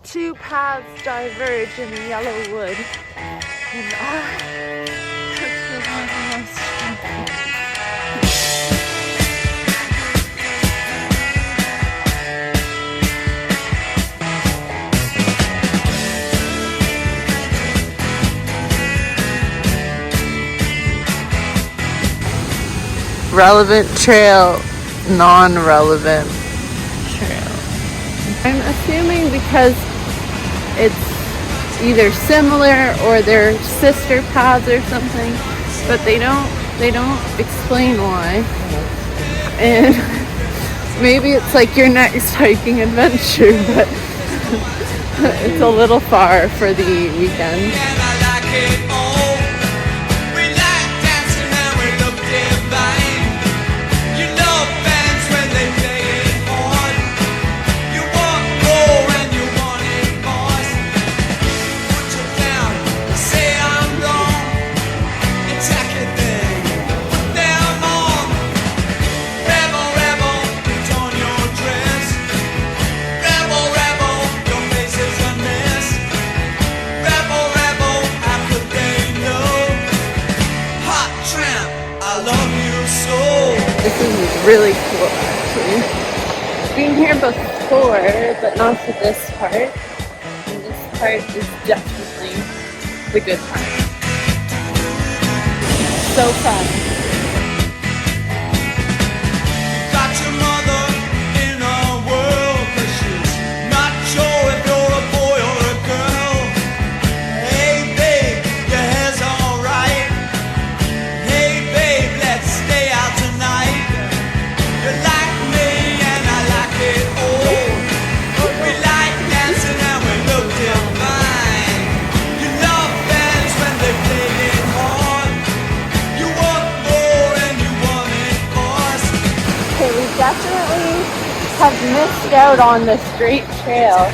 two paths diverge in the yellow wood, and I took the one most tranquil. Relevant trail, non-relevant trail. I'm assuming because it's either similar or they're sister paths or something, but they don't explain why. And maybe it's like your next hiking adventure, but it's a little far for the weekend. This is really cool, actually. Been here before, but not to this part. And this part is definitely the good part. So fun. Definitely have missed out on the straight trail.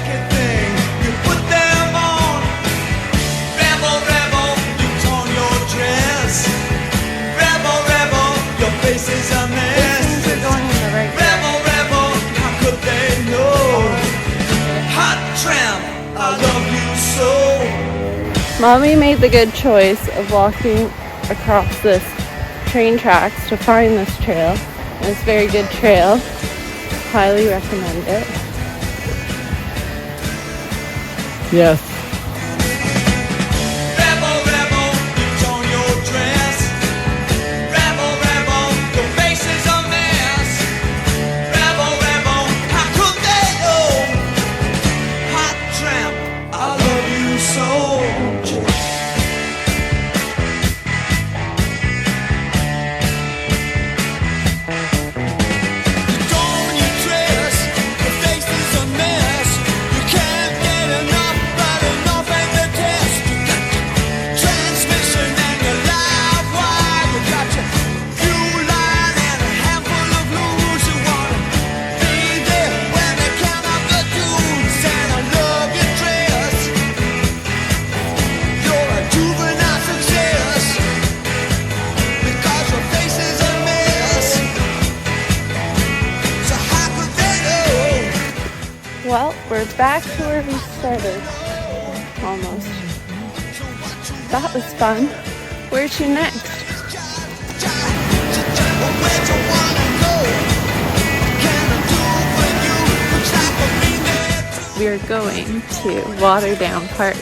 Mommy made the good choice of walking across this train tracks to find this trail. It's a very good trail. Highly recommend it. Yes. Well, we're back to where we started, almost. That was fun. Where to next? We're going to Waterdown Park.